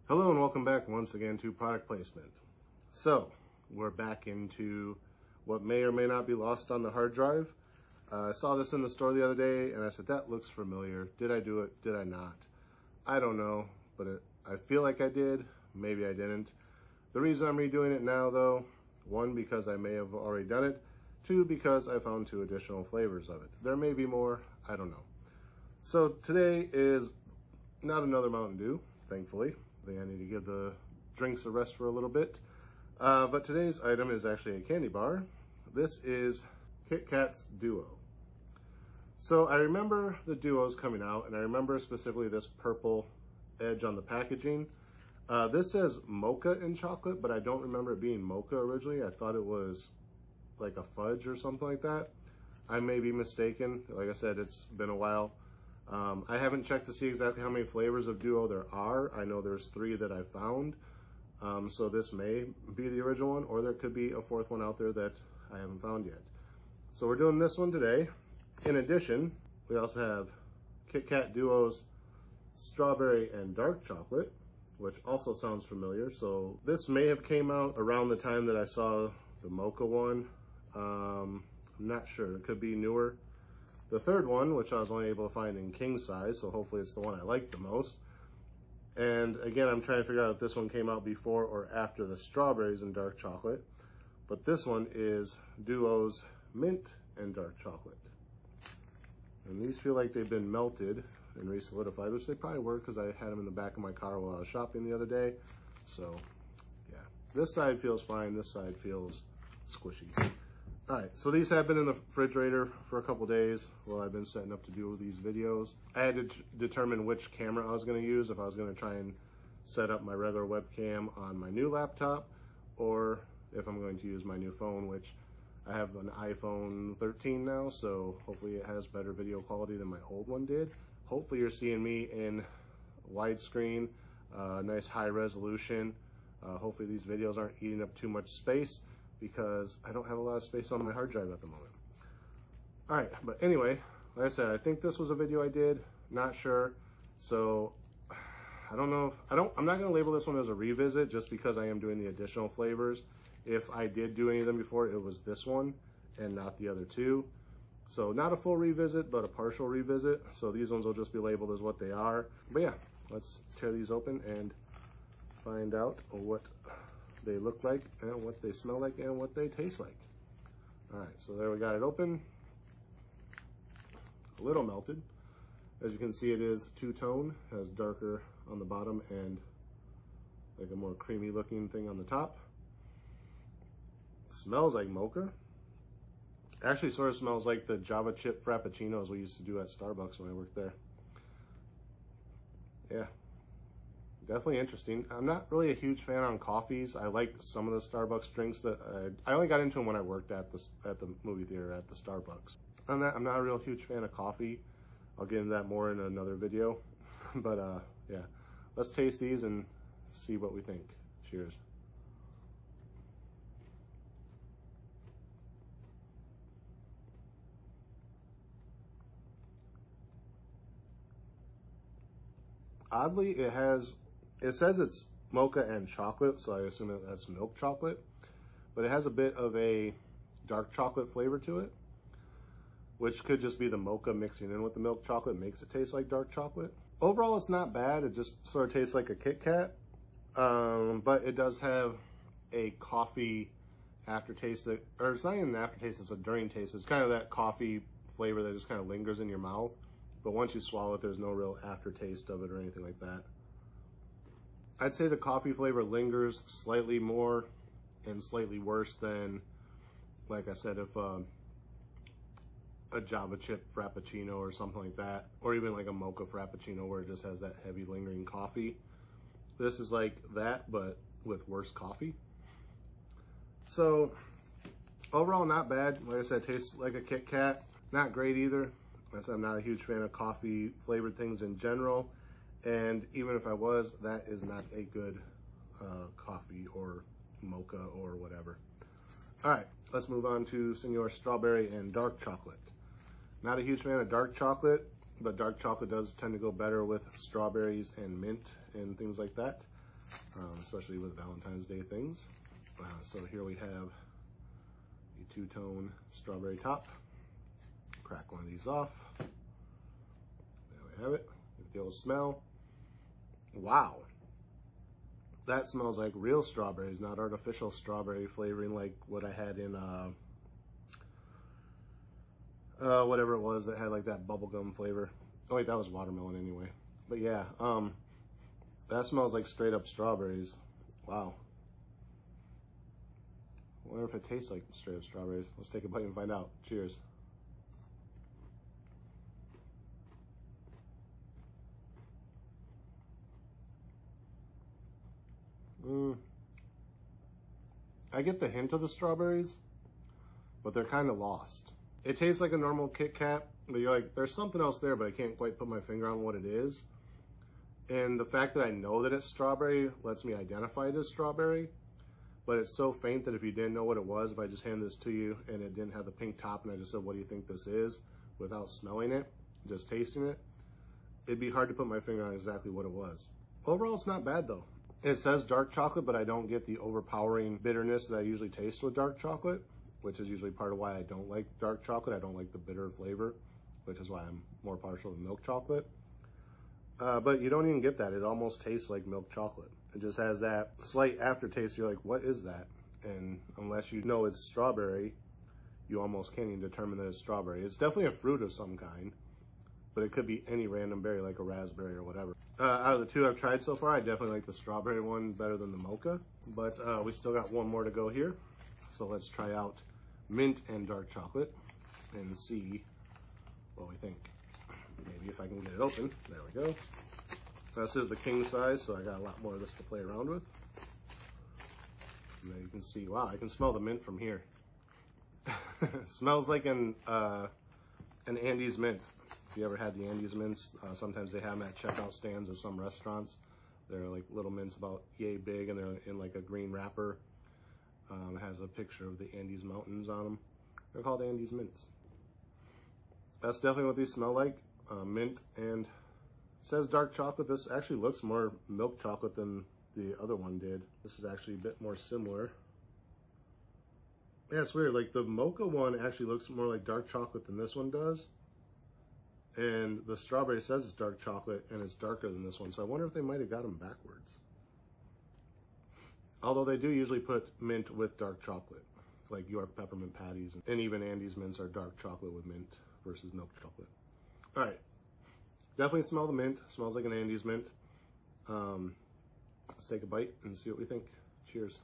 Hello and welcome back once again to product placement. So we're back into what may or may not be lost on the hard drive. I saw this in the store the other day and I said, that looks familiar. Did I do it? Did I not? I don't know, but I feel like I did. Maybe I didn't. The reason I'm redoing it now though, one, because I may have already done it. Two, because I found 2 additional flavors of it. There may be more, I don't know. So today is not another Mountain Dew, thankfully. I think I need to give the drinks a rest for a little bit. But today's item is actually a candy bar. This is KitKat's Duo. So I remember the Duos coming out, and I remember specifically this purple edge on the packaging. This says Mocha in chocolate, but I don't remember it being Mocha originally. I thought it was like a fudge or something like that. I may be mistaken. Like I said, it's been a while. I haven't checked to see exactly how many flavors of Duo there are. I know there's 3 that I found. So this may be the original one, or there could be a 4th one out there that I haven't found yet. So we're doing this one today. In addition, we also have KitKat Duo's Strawberry and Dark Chocolate, which also sounds familiar. So this may have came out around the time that I saw the Mocha one. I'm not sure, it could be newer. The 3rd one, which I was only able to find in king size, so hopefully it's the one I like the most. And again, I'm trying to figure out if this one came out before or after the strawberries and dark chocolate. But this one is Duo's Mint and Dark Chocolate. And these feel like they've been melted and re-solidified, which they probably were because I had them in the back of my car while I was shopping the other day. So yeah, this side feels fine, this side feels squishy. All right, so these have been in the refrigerator for a couple days while I've been setting up to do these videos. I had to determine which camera I was gonna use, if I was gonna try and set up my regular webcam on my new laptop, or if I'm going to use my new phone, which I have an iPhone 13 now, so hopefully it has better video quality than my old one did. Hopefully you're seeing me in widescreen, nice high resolution. Hopefully these videos aren't eating up too much space, because I don't have a lot of space on my hard drive at the moment. All right, but anyway, like I said, I think this was a video I did, not sure. So I don't know, I'm not gonna label this one as a revisit just because I am doing the additional flavors. If I did do any of them before, it was this one and not the other 2. So not a full revisit, but a partial revisit. So these ones will just be labeled as what they are. But yeah, let's tear these open and find out what they look like and what they smell like and what they taste like. All right, so there we got it open. A little melted. As you can see, it is 2-tone, has darker on the bottom and like a more creamy looking thing on the top. Smells like mocha. Actually sort of smells like the Java chip frappuccinos we used to do at Starbucks when I worked there. Yeah. Definitely interesting. I'm not really a huge fan on coffees. I like some of the Starbucks drinks that I only got into them when I worked at the movie theater at the Starbucks. On that, I'm not a real huge fan of coffee. I'll get into that more in another video. But yeah, let's taste these and see what we think. Cheers. Oddly, it says it's mocha and chocolate, so I assume that that's milk chocolate, but it has a bit of a dark chocolate flavor to it, which could just be the mocha mixing in with the milk chocolate makes it taste like dark chocolate. Overall, it's not bad. It just sort of tastes like a Kit Kat, but it does have a coffee aftertaste or it's not even an aftertaste, it's a during taste. It's kind of that coffee flavor that just kind of lingers in your mouth, but once you swallow it, there's no real aftertaste of it or anything like that. I'd say the coffee flavor lingers slightly more and slightly worse than, like I said, if a Java chip frappuccino or something like that, or even like a mocha frappuccino where it just has that heavy lingering coffee. This is like that, but with worse coffee. So overall, not bad. Like I said, tastes like a Kit Kat. Not great either. Like I said, I'm not a huge fan of coffee flavored things in general. And even if I was, that is not a good coffee or mocha or whatever. All right, let's move on to Senor Strawberry and Dark Chocolate. Not a huge fan of dark chocolate, but dark chocolate does tend to go better with strawberries and mint and things like that. especially with Valentine's Day things. So here we have a two-tone strawberry top. Crack one of these off. There we have it. Get the old smell. Wow. That smells like real strawberries, not artificial strawberry flavoring like what I had in whatever it was that had like that bubblegum flavor. Oh wait, that was watermelon anyway. But yeah, that smells like straight up strawberries. Wow. I wonder if it tastes like straight up strawberries. Let's take a bite and find out. Cheers. I get the hint of the strawberries, but they're kind of lost. It tastes like a normal Kit Kat, but you're like, there's something else there, but I can't quite put my finger on what it is. And the fact that I know that it's strawberry lets me identify it as strawberry, but it's so faint that if you didn't know what it was, if I just handed this to you and it didn't have the pink top and I just said, what do you think this is? Without smelling it, just tasting it, it'd be hard to put my finger on exactly what it was. Overall, it's not bad though. It says dark chocolate, but I don't get the overpowering bitterness that I usually taste with dark chocolate, which is usually part of why I don't like dark chocolate. I don't like the bitter flavor, which is why I'm more partial to milk chocolate. But you don't even get that. It almost tastes like milk chocolate. It just has that slight aftertaste. You're like, what is that? And unless you know it's strawberry, you almost can't even determine that it's strawberry. It's definitely a fruit of some kind, but it could be any random berry like a raspberry or whatever. Out of the two I've tried so far, I definitely like the strawberry one better than the mocha, but we still got one more to go here. So let's try out mint and dark chocolate and see what we think. Maybe if I can get it open. There we go. This is the king size, so I got a lot more of this to play around with. And there you can see, wow, I can smell the mint from here. It smells like an Andes mint. If you ever had the Andes mints, sometimes they have them at checkout stands of some restaurants. They're like little mints about yay big, and they're in like a green wrapper. It has a picture of the Andes Mountains on them. They're called Andes mints. That's definitely what these smell like. Mint, and it says dark chocolate. This actually looks more milk chocolate than the other one did. This is actually a bit more similar. Yeah, it's weird. Like the mocha one actually looks more like dark chocolate than this one does. And the strawberry says it's dark chocolate and it's darker than this one. So I wonder if they might have got them backwards. Although they do usually put mint with dark chocolate, like York peppermint patties, and even Andes mints are dark chocolate with mint versus milk chocolate. All right, definitely smell the mint. Smells like an Andes mint. Let's take a bite and see what we think. Cheers.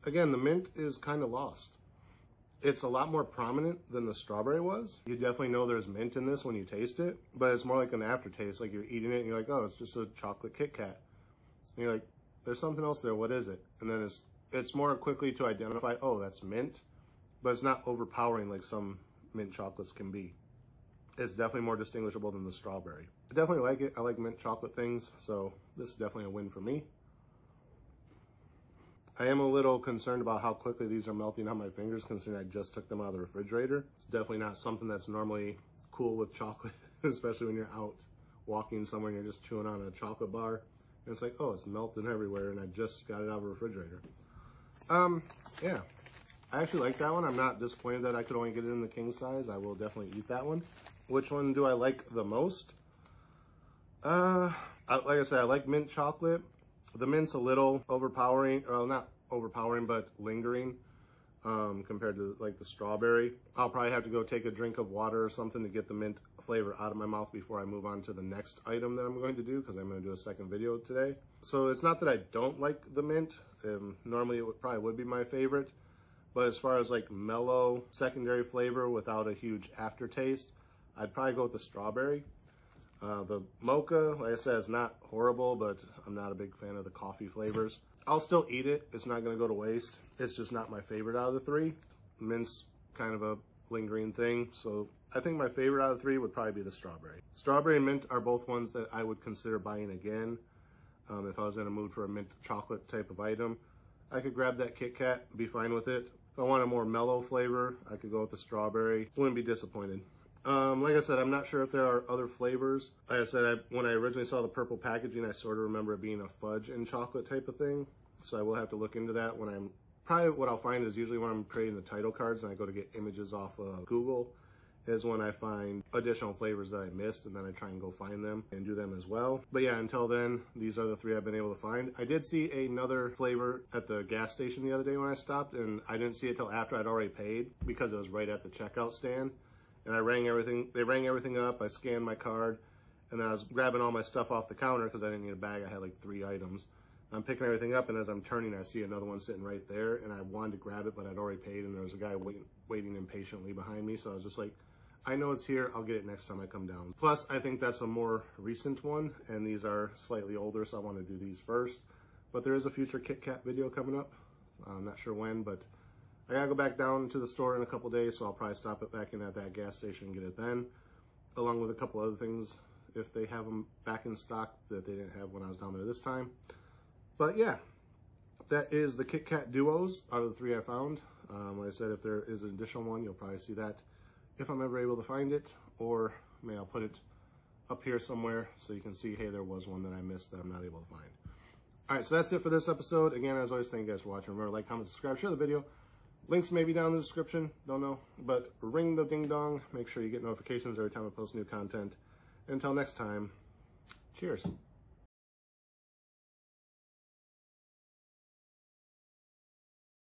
Again, the mint is kind of lost. It's a lot more prominent than the strawberry was. You definitely know there's mint in this when you taste it, but it's more like an aftertaste, like you're eating it and you're like, oh, it's just a chocolate Kit Kat. And you're like, there's something else there, what is it? And then it's more quickly to identify, oh, that's mint, but it's not overpowering like some mint chocolates can be. It's definitely more distinguishable than the strawberry. I definitely like it. I like mint chocolate things, so this is definitely a win for me. I am a little concerned about how quickly these are melting on my fingers, considering I just took them out of the refrigerator. It's definitely not something that's normally cool with chocolate, especially when you're out walking somewhere and you're just chewing on a chocolate bar. And it's like, oh, it's melting everywhere, and I just got it out of the refrigerator. Yeah, I actually like that one. I'm not disappointed that I could only get it in the king size. I will definitely eat that one. Which one do I like the most? Like I said, I like mint chocolate. The mint's a little overpowering, well, not overpowering, but lingering compared to like the strawberry. I'll probably have to go take a drink of water or something to get the mint flavor out of my mouth before I move on to the next item that I'm going to do, because I'm going to do a second video today. So it's not that I don't like the mint. Normally it probably would be my favorite, but as far as like mellow secondary flavor without a huge aftertaste, I'd probably go with the strawberry. The mocha, like I said, is not horrible, but I'm not a big fan of the coffee flavors. I'll still eat it. It's not going to go to waste. It's just not my favorite out of the three. Mint's kind of a lingering thing, so I think my favorite out of the three would probably be the strawberry. Strawberry and mint are both ones that I would consider buying again. If I was in a mood for a mint chocolate type of item, I could grab that Kit Kat, be fine with it. If I want a more mellow flavor, I could go with the strawberry. Wouldn't be disappointed. Like I said, I'm not sure if there are other flavors. Like I said, when I originally saw the purple packaging, I sort of remember it being a fudge and chocolate type of thing. So I will have to look into that when I'm, probably what I'll find is usually when I'm creating the title cards and I go to get images off of Google, is when I find additional flavors that I missed, and then I try and go find them and do them as well. But yeah, until then, these are the 3 I've been able to find. I did see another flavor at the gas station the other day when I stopped, and I didn't see it till after I'd already paid because it was right at the checkout stand. And they rang everything up, I scanned my card, and then I was grabbing all my stuff off the counter because I didn't need a bag. I had like 3 items. I'm picking everything up, and as I'm turning, I see another one sitting right there, and I wanted to grab it, but I'd already paid, and there was a guy waiting impatiently behind me, so I was just like, I know it's here, I'll get it next time I come down. Plus, I think that's a more recent one, and these are slightly older, so I want to do these first. But there is a future KitKat video coming up. I'm not sure when, but I gotta go back down to the store in a couple days, so I'll probably stop it back in at that gas station and get it then, along with a couple other things, if they have them back in stock that they didn't have when I was down there this time. But yeah, that is the KitKat Duos out of the 3 I found. Like I said, if there is an additional one, you'll probably see that if I'm ever able to find it, or maybe I'll put it up here somewhere so you can see, hey, there was one that I missed that I'm not able to find. All right, so that's it for this episode. Again, as always, thank you guys for watching. Remember, like, comment, subscribe, share the video. Links may be down in the description, don't know. But ring the ding dong. Make sure you get notifications every time I post new content. Until next time, cheers.